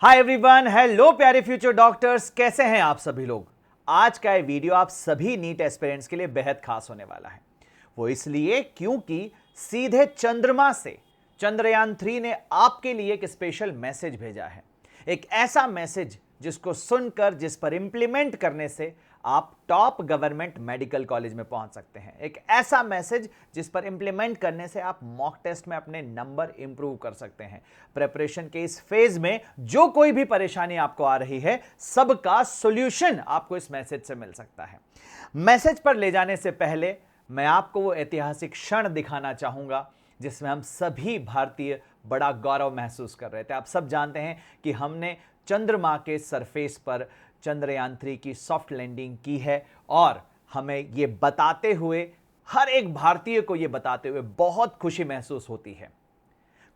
Hi everyone, hello प्यारे future doctors, कैसे हैं आप सभी लोग। आज का ये वीडियो आप सभी नीट एस्पिरेंट्स के लिए बेहद खास होने वाला है। वो इसलिए क्योंकि सीधे चंद्रमा से चंद्रयान-3 ने आपके लिए एक स्पेशल मैसेज भेजा है। एक ऐसा मैसेज जिसको सुनकर, जिस पर इंप्लीमेंट करने से आप टॉप गवर्नमेंट मेडिकल कॉलेज में पहुंच सकते हैं। एक ऐसा मैसेज जिस पर इंप्लीमेंट करने से आप मॉक टेस्ट में अपने नंबर इंप्रूव कर सकते हैं। प्रिपरेशन के इस फेज में जो कोई भी परेशानी आपको आ रही है, सबका सॉल्यूशन आपको इस मैसेज से मिल सकता है। मैसेज पर ले जाने से पहले मैं आपको वो ऐतिहासिक क्षण दिखाना चाहूंगा जिसमें हम सभी भारतीय बड़ा गौरव महसूस कर रहे थे। आप सब जानते हैं कि हमने चंद्रमा के सरफेस पर चंद्रयान-3 की सॉफ्ट लैंडिंग की है और हमें ये बताते हुए, हर एक भारतीय को ये बताते हुए बहुत खुशी महसूस होती है।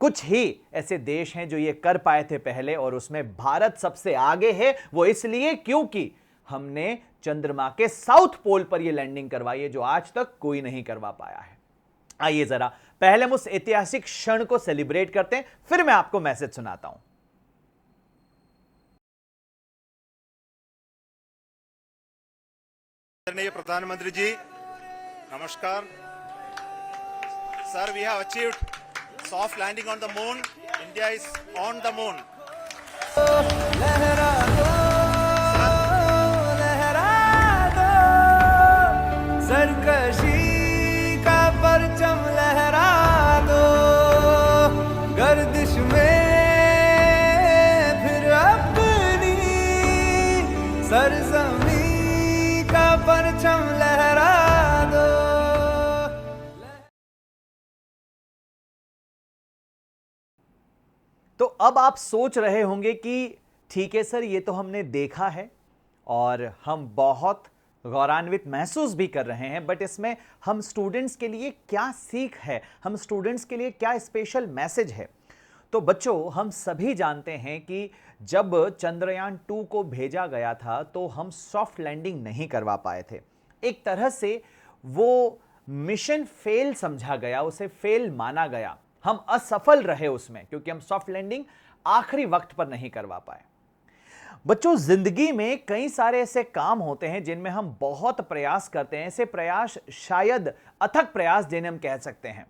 कुछ ही ऐसे देश हैं जो ये कर पाए थे पहले, और उसमें भारत सबसे आगे है। वो इसलिए क्योंकि हमने चंद्रमा के साउथ पोल पर यह लैंडिंग करवाई है, जो आज तक कोई नहीं करवा पाया है। आइए जरा पहले हम उस ऐतिहासिक क्षण को सेलिब्रेट करते हैं, फिर मैं आपको मैसेज सुनाता हूं। प्रधानमंत्री जी नमस्कार sir, we have achieved soft landing on the moon. India is on the moon. लहरा दो सरकशी का परचम लहरा दो, गर्दिश में फिर अपनी सरजमी का परचम लहरा दो। तो अब आप सोच रहे होंगे कि ठीक है सर, ये तो हमने देखा है और हम बहुत गौरवान्वित महसूस भी कर रहे हैं, बट इसमें हम स्टूडेंट्स के लिए क्या सीख है, हम स्टूडेंट्स के लिए क्या स्पेशल मैसेज है। तो बच्चों, हम सभी जानते हैं कि जब चंद्रयान-2 को भेजा गया था तो हम सॉफ्ट लैंडिंग नहीं करवा पाए थे। एक तरह से वो मिशन फेल समझा गया, उसे फेल माना गया। हम असफल रहे उसमें, क्योंकि हम सॉफ्ट लैंडिंग आखिरी वक्त पर नहीं करवा पाए। बच्चों, जिंदगी में कई सारे ऐसे काम होते हैं जिनमें हम बहुत प्रयास करते हैं। ऐसे प्रयास, शायद अथक प्रयास जिन्हें हम कह सकते हैं,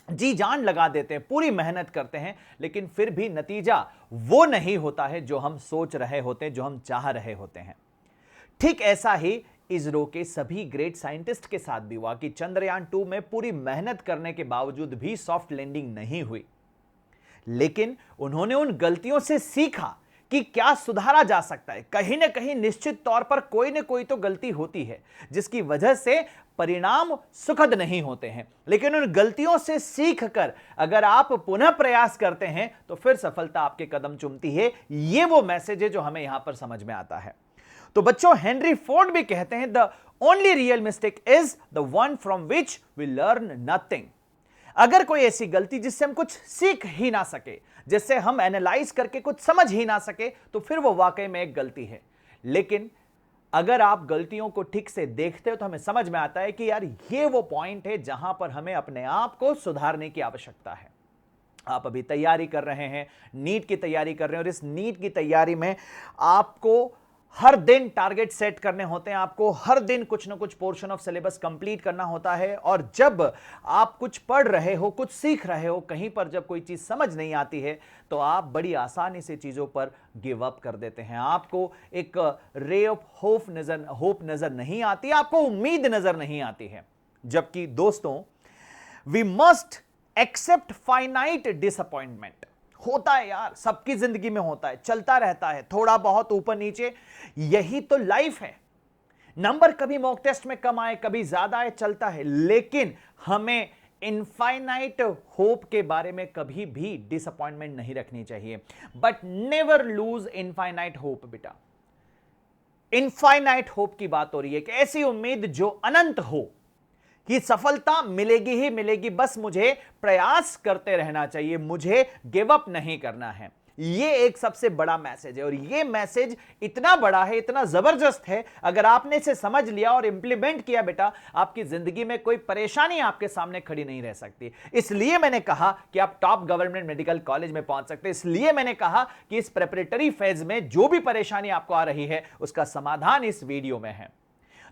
जी जान लगा देते हैं, पूरी मेहनत करते हैं, लेकिन फिर भी नतीजा वो नहीं होता है जो हम सोच रहे होते हैं, जो हम चाह रहे होते हैं। ठीक ऐसा ही इसरो के सभी ग्रेट साइंटिस्ट के साथ भी हुआ कि चंद्रयान-2 में पूरी मेहनत करने के बावजूद भी सॉफ्ट लैंडिंग नहीं हुई, लेकिन उन्होंने उन गलतियों से सीखा कि क्या सुधारा जा सकता है। कहीं ना कहीं निश्चित तौर पर कोई ना कोई तो गलती होती है जिसकी वजह से परिणाम सुखद नहीं होते हैं, लेकिन उन गलतियों से सीखकर अगर आप पुनः प्रयास करते हैं तो फिर सफलता आपके कदम चूमती है। यह वो मैसेज है जो हमें यहां पर समझ में आता है। तो बच्चों, हेनरी फोर्ड भी कहते हैं, the only real mistake is the one from which we learn nothing. अगर कोई ऐसी गलती जिससे हम कुछ सीख ही ना सके, जिससे हम एनालाइज करके कुछ समझ ही ना सके, तो फिर वो वाकई में एक गलती है। लेकिन अगर आप गलतियों को ठीक से देखते हो तो हमें समझ में आता है कि यार, ये वो पॉइंट है जहां पर हमें अपने आप को सुधारने की आवश्यकता है। आप अभी तैयारी कर रहे हैं, नीट की तैयारी कर रहे हैं, और इस नीट की तैयारी में आपको हर दिन टारगेट सेट करने होते हैं, आपको हर दिन कुछ ना कुछ पोर्शन ऑफ सिलेबस कंप्लीट करना होता है। और जब आप कुछ पढ़ रहे हो, कुछ सीख रहे हो, कहीं पर जब कोई चीज समझ नहीं आती है तो आप बड़ी आसानी से चीजों पर गिव अप कर देते हैं। आपको एक रे ऑफ होप नजर नहीं आती, आपको उम्मीद नजर नहीं आती है। जबकि दोस्तों, we must accept finite disappointment. होता है यार, सबकी जिंदगी में होता है, चलता रहता है, थोड़ा बहुत ऊपर नीचे, यही तो लाइफ है। नंबर कभी मॉक टेस्ट में कम आए, कभी ज्यादा आए, चलता है, लेकिन हमें इनफाइनाइट होप के बारे में कभी भी डिसअपॉइंटमेंट नहीं रखनी चाहिए। But never lose infinite hope. बेटा, इनफाइनाइट होप की बात हो रही है कि ऐसी उम्मीद जो अनंत हो कि सफलता मिलेगी ही मिलेगी, बस मुझे प्रयास करते रहना चाहिए, मुझे गिव अप नहीं करना है। ये एक सबसे बड़ा मैसेज है और ये मैसेज इतना बड़ा है, इतना जबरदस्त है, अगर आपने इसे समझ लिया और इंप्लीमेंट किया बेटा, आपकी जिंदगी में कोई परेशानी आपके सामने खड़ी नहीं रह सकती। इसलिए मैंने कहा कि आप टॉप गवर्नमेंट मेडिकल कॉलेज में पहुंच सकते हैं। इसलिए मैंने कहा कि इस प्रेपरेटरी फेज में जो भी परेशानी आपको आ रही है उसका समाधान इस वीडियो में है।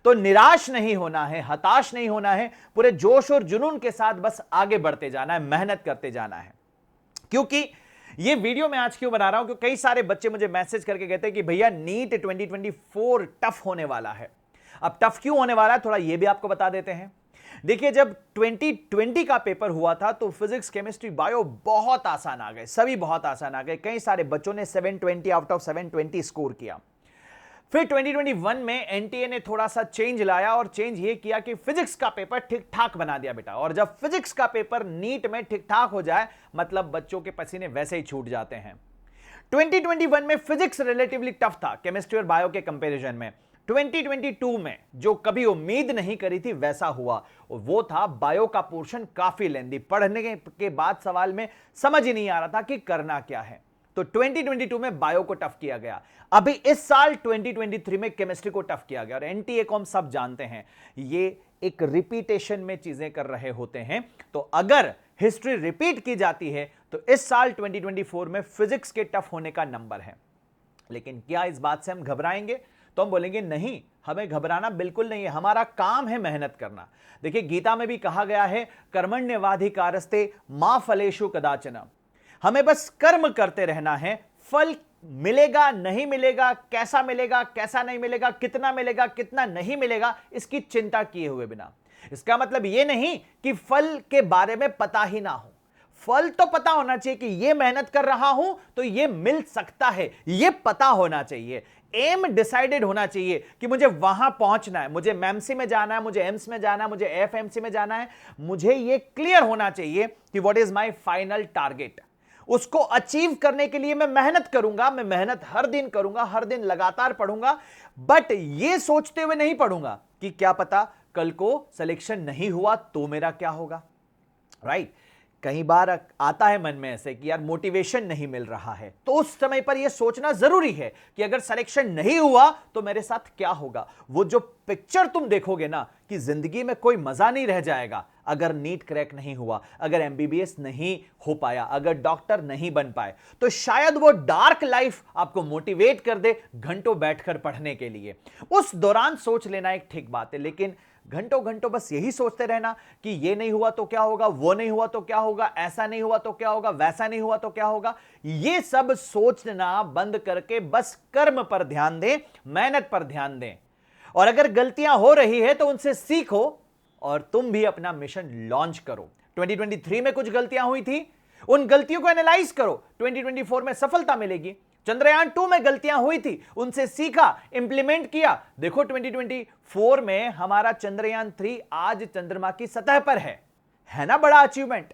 तो निराश नहीं होना है, हताश नहीं होना है, पूरे जोश और जुनून के साथ बस आगे बढ़ते जाना है, मेहनत करते जाना है। क्योंकि ये वीडियो मैं आज क्यों बना रहा हूं, क्योंकि कई सारे बच्चे मुझे मैसेज करके कहते हैं कि भैया नीट 2024 टफ होने वाला है। अब टफ क्यों होने वाला है थोड़ा ये भी आपको बता देते हैं। देखिए, जब 2020 का पेपर हुआ था तो फिजिक्स, केमिस्ट्री, बायो बहुत आसान आ गए, सभी बहुत आसान आ गए। कई सारे बच्चों ने 720 आउट ऑफ 720 स्कोर किया। फिर 2021 में एनटीए ने थोड़ा सा चेंज लाया और चेंज ये किया कि फिजिक्स का पेपर ठीक ठाक बना दिया बेटा। और जब फिजिक्स का पेपर नीट में ठीक ठाक हो जाए मतलब बच्चों के पसीने वैसे ही छूट जाते हैं। 2021 में फिजिक्स रिलेटिवली टफ था केमिस्ट्री और बायो के कंपैरिजन में। 2022 में जो कभी उम्मीद नहीं करी थी वैसा हुआ, और वो था बायो का पोर्शन काफी लेंदी, पढ़ने के बाद सवाल में समझ ही नहीं आ रहा था कि करना क्या है। तो 2022 में बायो को टफ किया गया। अभी इस साल 2023 में केमिस्ट्री को टफ किया गया। और एनटीए को हम सब जानते हैं, ये एक रिपीटेशन में चीजें कर रहे होते हैं। तो अगर हिस्ट्री रिपीट की जाती है तो इस साल 2024 में फिजिक्स के टफ होने का नंबर है। लेकिन क्या इस बात से हम घबराएंगे? तो हम बोलेंगे नहीं, हमें घबराना बिल्कुल नहीं है, हमारा काम है मेहनत करना। देखिए, गीता में भी कहा गया है कर्मण्येवाधिकारस्ते मा फलेषु कदाचन। हमें बस कर्म करते रहना है, फल मिलेगा नहीं मिलेगा, कैसा मिलेगा कैसा नहीं मिलेगा, कितना मिलेगा कितना नहीं मिलेगा, इसकी चिंता किए हुए बिना। इसका मतलब यह नहीं कि फल के बारे में पता ही ना हो। फल तो पता होना चाहिए कि यह मेहनत कर रहा हूं तो यह मिल सकता है, यह पता होना चाहिए। एम डिसाइडेड होना चाहिए कि मुझे वहां पहुंचना है, मुझे मेमसी में जाना है, मुझे एम्स में जाना है, मुझे एफएमसी में जाना है। मुझे यह क्लियर होना चाहिए कि what is my final target. उसको अचीव करने के लिए मैं मेहनत करूंगा, मैं मेहनत हर दिन करूंगा, हर दिन लगातार पढ़ूंगा। बट यह सोचते हुए नहीं पढ़ूंगा कि क्या पता कल को सिलेक्शन नहीं हुआ तो मेरा क्या होगा, राइट? कई बार आता है मन में ऐसे कि यार मोटिवेशन नहीं मिल रहा है, तो उस समय पर यह सोचना जरूरी है कि अगर सिलेक्शन नहीं हुआ तो मेरे साथ क्या होगा। वो जो पिक्चर तुम देखोगे ना कि जिंदगी में कोई मजा नहीं रह जाएगा अगर नीट क्रैक नहीं हुआ, अगर एमबीबीएस नहीं हो पाया, अगर डॉक्टर नहीं बन पाए, तो शायद वो डार्क लाइफ आपको मोटिवेट कर दे घंटों बैठकर पढ़ने के लिए। उस दौरान सोच लेना एक ठीक बात है, लेकिन घंटों घंटों बस यही सोचते रहना कि ये नहीं हुआ तो क्या होगा, वो नहीं हुआ तो क्या होगा, ऐसा नहीं हुआ तो क्या होगा, वैसा नहीं हुआ तो क्या होगा, ये सब सोचना बंद करके बस कर्म पर ध्यान दें, मेहनत पर ध्यान दें। और अगर गलतियां हो रही है तो उनसे सीखो और तुम भी अपना मिशन लॉन्च करो। 2023 में कुछ गलतियां हुई थी, उन गलतियों को एनालाइज करो, 2024 में सफलता मिलेगी। चंद्रयान 2 में गलतियां हुई थी, उनसे सीखा, इंप्लीमेंट किया। देखो 2024 में हमारा चंद्रयान 3 आज चंद्रमा की सतह पर है ना बड़ा अचीवमेंट।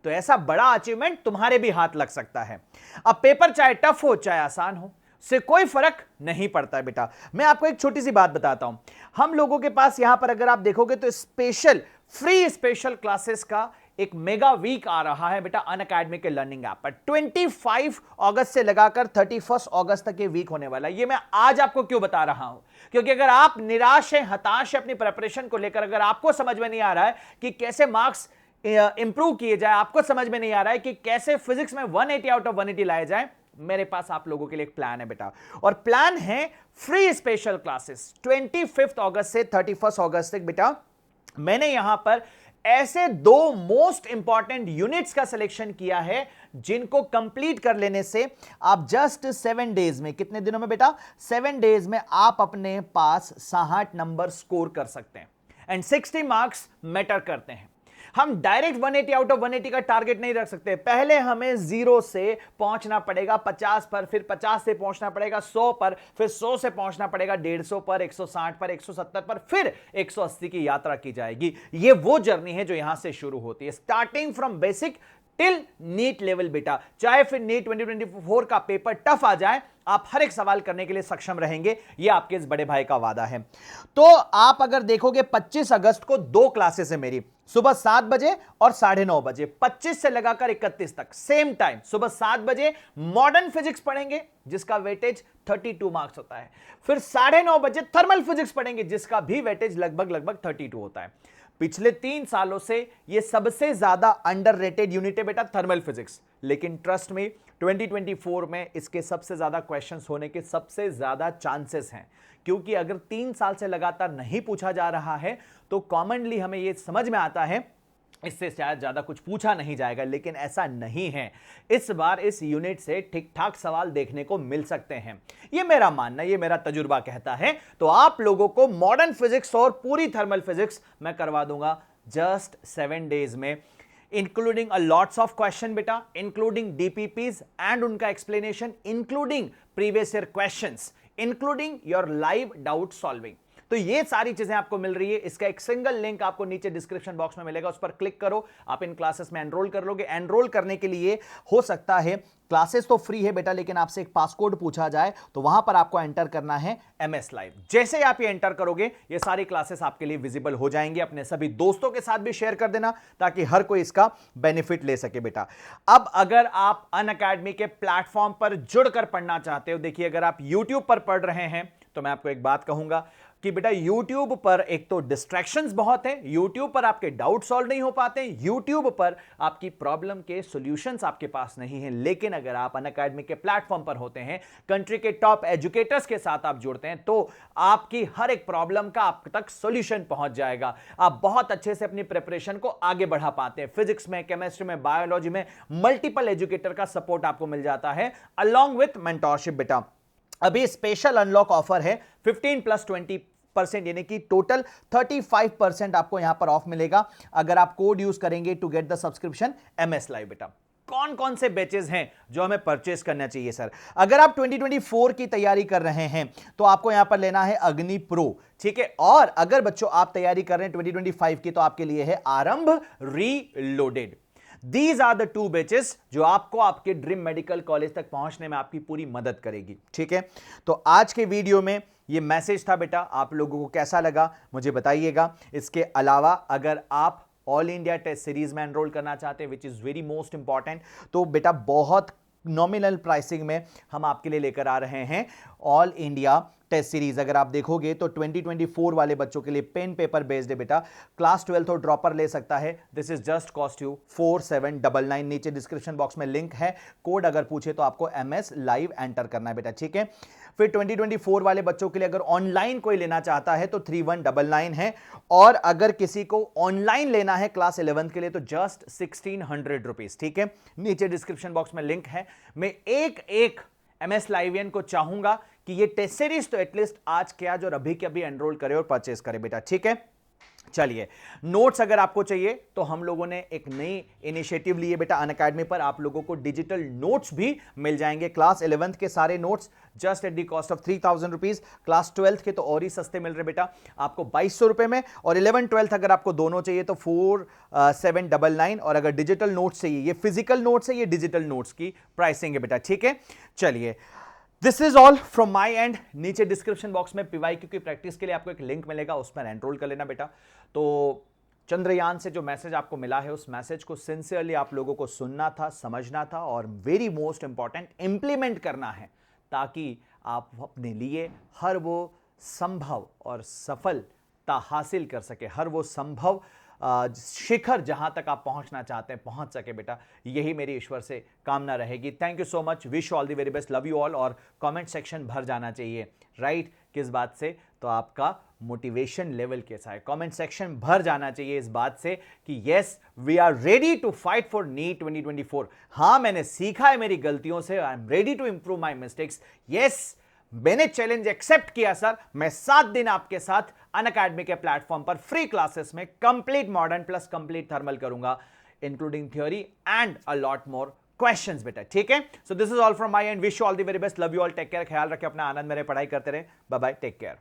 तो ऐसा बड़ा अचीवमेंट तुम्हारे भी हाथ लग सकता है। अब पेपर चाहे टफ हो चाहे आसान हो, से कोई फर्क नहीं पड़ता है बेटा। मैं आपको एक छोटी सी बात बताता हूं। हम लोगों के पास यहां पर अगर आप देखोगे तो स्पेशल फ्री स्पेशल क्लासेस का एक मेगा वीक आ रहा है बेटा अनअकैडमी के लर्निंग ऐप पर। 25 अगस्त से लगाकर 31 अगस्त तक ये वीक होने वाला है। ये मैं आज आपको क्यों बता रहा हूं, क्योंकि अगर आप निराश हैं, हताश हैं अपनी प्रिपरेशन को लेकर, अगर आपको समझ में नहीं आ रहा है कि कैसे मार्क्स इंप्रूव किए जाए, आपको समझ में नहीं आ रहा है कि कैसे फिजिक्स में 180 आउट ऑफ 180 लाए जाए, मेरे पास आप लोगों के लिए एक प्लान है बेटा। और प्लान है फ्री स्पेशल क्लासेस 25 अगस्त से 31 अगस्त तक बेटा। मैंने यहां पर ऐसे 2 मोस्ट इंपॉर्टेंट यूनिट्स का सिलेक्शन किया है जिनको कंप्लीट कर लेने से आप जस्ट 7 डेज में, कितने दिनों में बेटा, 7 डेज में आप अपने पास 60 नंबर स्कोर कर सकते हैं। एंड 60 मार्क्स मैटर करते हैं। हम डायरेक्ट 180 आउट ऑफ 180 का टारगेट नहीं रख सकते। पहले हमें 0 से पहुंचना पड़ेगा 50 पर, फिर 50 से पहुंचना पड़ेगा 100 पर, फिर 100 से पहुंचना पड़ेगा 150 पर, 160 पर, 170 पर, फिर 180 की यात्रा की जाएगी। ये वो जर्नी है जो यहां से शुरू होती है, starting from basic till NEET level बेटा। चाहे फिर नीट 2024 का पेपर टफ आ जाए, आप हर एक सवाल करने के लिए सक्षम रहेंगे, यह आपके इस बड़े भाई का वादा है। तो आप अगर देखोगे 25 अगस्त को 2 क्लासेस है मेरी, सुबह 7 बजे और 9:30 बजे, 25 से लगाकर 31 तक सेम टाइम। सुबह 7 बजे मॉडर्न फिजिक्स पढ़ेंगे जिसका वेटेज 32 मार्क्स होता है, फिर 9:30 बजे थर्मल फिजिक्स पढ़ेंगे जिसका भी वेटेज लगभग 32 होता है। पिछले 3 सालों से यह सबसे ज्यादा अंडररेटेड यूनिट है बेटा थर्मल फिजिक्स, लेकिन ट्रस्ट में 2024 में इसके सबसे ज्यादा क्वेश्चंस होने के सबसे ज्यादा चांसेस हैं, क्योंकि अगर 3 साल से लगातार नहीं पूछा जा रहा है तो कॉमनली हमें यह समझ में आता है इससे शायद ज्यादा कुछ पूछा नहीं जाएगा, लेकिन ऐसा नहीं है। इस बार इस यूनिट से ठीक ठाक सवाल देखने को मिल सकते हैं, यह मेरा मानना, यह मेरा तजुर्बा कहता है। तो आप लोगों को मॉडर्न फिजिक्स और पूरी थर्मल फिजिक्स मैं करवा दूंगा जस्ट 7 डेज में, including a lots of question बेटा, इंक्लूडिंग डीपीपीज एंड उनका explanation, including previous year questions, including your live doubt solving. तो ये सारी चीजें आपको मिल रही है। इसका एक सिंगल लिंक आपको नीचे डिस्क्रिप्शन बॉक्स में मिलेगा, उस पर क्लिक करो, आप इन क्लासेस में एनरोल कर लोगे। एनरोल करने के लिए हो सकता है क्लासेस तो फ्री है बेटा, लेकिन आपसे एक पासकोड पूछा जाए तो वहां पर आपको एंटर करना है MS लाइव। जैसे ही आप ये एंटर करोगे ये सारी क्लासेस आपके लिए विजिबल हो जाएंगी। अपने सभी दोस्तों के साथ भी शेयर कर देना ताकि हर कोई इसका बेनिफिट ले सके बेटा। अब अगर आप अनअकैडमी के प्लेटफॉर्म पर जुड़कर पढ़ना चाहते हो, देखिए अगर आप YouTube पर पढ़ रहे हैं तो मैं आपको एक बात कहूंगा कि बेटा YouTube पर एक तो डिस्ट्रैक्शंस बहुत हैं, YouTube पर आपके डाउट सॉल्व नहीं हो पाते हैं, YouTube पर आपकी प्रॉब्लम के सॉल्यूशंस आपके पास नहीं हैं। लेकिन अगर आप अनअकैडमी के प्लेटफॉर्म पर होते हैं, कंट्री के टॉप एजुकेटर्स के साथ आप जुड़ते हैं, तो आपकी हर एक प्रॉब्लम का आप तक सॉल्यूशन पहुंच जाएगा। आप बहुत अच्छे से अपनी प्रिपरेशन को आगे बढ़ा पाते हैं। फिजिक्स में, केमिस्ट्री में, बायोलॉजी में मल्टीपल एजुकेटर का सपोर्ट आपको मिल जाता है अलॉन्ग विथ मेंटोरशिप बेटा। अभी स्पेशल अनलॉक ऑफर है 15+20%, यानी कि टोटल 35% आपको यहां पर ऑफ मिलेगा अगर आप कोड यूज करेंगे to get the subscription MS live बेटा। कौन कौन से बैचेस हैं जो हमें परचेस करना चाहिए सर? अगर आप 2024 की तैयारी कर रहे हैं तो आपको यहां पर लेना है अग्नि प्रो, ठीक है। और अगर बच्चों आप तैयारी कर रहे हैं 2025 की तो आपके लिए है आरंभ reloaded. These are the 2 batches जो आपको आपके ड्रीम मेडिकल कॉलेज तक पहुंचने में आपकी पूरी मदद करेगी, ठीक है। तो आज के वीडियो में ये मैसेज था बेटा, आप लोगों को कैसा लगा मुझे बताइएगा। इसके अलावा अगर आप ऑल इंडिया टेस्ट सीरीज में एनरोल करना चाहते हैं, which is very most important, तो बेटा बहुत नॉमिनल प्राइसिंग में हम आपके लिए लेकर आ रहे हैं ऑल इंडिया टेस्ट सीरीज। अगर आप देखोगे तो 2024 वाले बच्चों के लिए पेन पेपर बेस्ड है बेटा। क्लास 12 और ड्रॉपर ले सकता है। This is just cost you 4799। नीचे डिस्क्रिप्शन बॉक्स में लिंक है। कोड अगर पूछे तो आपको MS लाइव एंटर करना है बेटा, ठीक है। फिर 2024 वाले बच्चों के लिए अगर ऑनलाइन कोई लेना चाहता है तो 3199 है, और अगर किसी को ऑनलाइन लेना है क्लास 11 के लिए तो जस्ट 1600 रुपीज, ठीक है। नीचे डिस्क्रिप्शन बॉक्स में लिंक है। मैं एक MS लाइवियन को चाहूंगा कि ये टेस्ट सीरीज तो एटलीस्ट आज के आज और अभी के अभी एनरोल करे और परचेस करे बेटा, ठीक है। चलिए, नोट्स अगर आपको चाहिए तो हम लोगों ने एक नई इनिशिएटिव ली है बेटा अनअकैडमी पर। आप लोगों को डिजिटल नोट्स भी मिल जाएंगे। क्लास 11th के सारे notes just at the cost of 3000 rupees. Class 12th के तो और ही सस्ते मिल रहे बेटा आपको 2200 रुपए में, और 11-12th अगर आपको दोनों चाहिए तो 4799। और अगर डिजिटल नोट्स चाहिए, ये फिजिकल नोट्स है, ये डिजिटल नोट्स की प्राइसिंग है बेटा, ठीक है। चलिए, this is all from my and. नीचे डिस्क्रिप्शन बॉक्स में PYQ की प्रैक्टिस के लिए आपको एक लिंक मिलेगा, उसमें एनरोल कर लेना बेटा। तो चंद्रयान से जो मैसेज आपको मिला है उस मैसेज को सिंसियरली आप लोगों को सुनना था, समझना था, और वेरी मोस्ट इंपॉर्टेंट इंप्लीमेंट करना है, ताकि आप अपने लिए हर वो संभव और सफलता हासिल कर सके, हर वो संभव शिखर जहां तक आप पहुंचना चाहते हैं पहुंच सके बेटा। यही मेरी ईश्वर से कामना रहेगी। Thank you so much, wish all the very best, love you all. और कमेंट सेक्शन भर जाना चाहिए, राइट? किस बात से? तो आपका मोटिवेशन लेवल कैसा है। कमेंट सेक्शन भर जाना चाहिए इस बात से कि yes we are ready to fight for NEET 2024। हाँ, मैंने सीखा है मेरी गलतियों से, I am ready to improve my mistakes. Yes, मैंने चैलेंज एक्सेप्ट किया सर। मैं 7 दिन आपके साथ अनअकैडमी के प्लेटफॉर्म पर फ्री क्लासेस में complete modern plus complete thermal करूंगा, including theory and a lot more questions बेटा, ठीक है। So this is all from my end, wish you all the very best, love you all, take care, ख्याल रखें अपना, आनंद मेरे पढ़ाई करते रहे, बाय बाय, टेक केयर।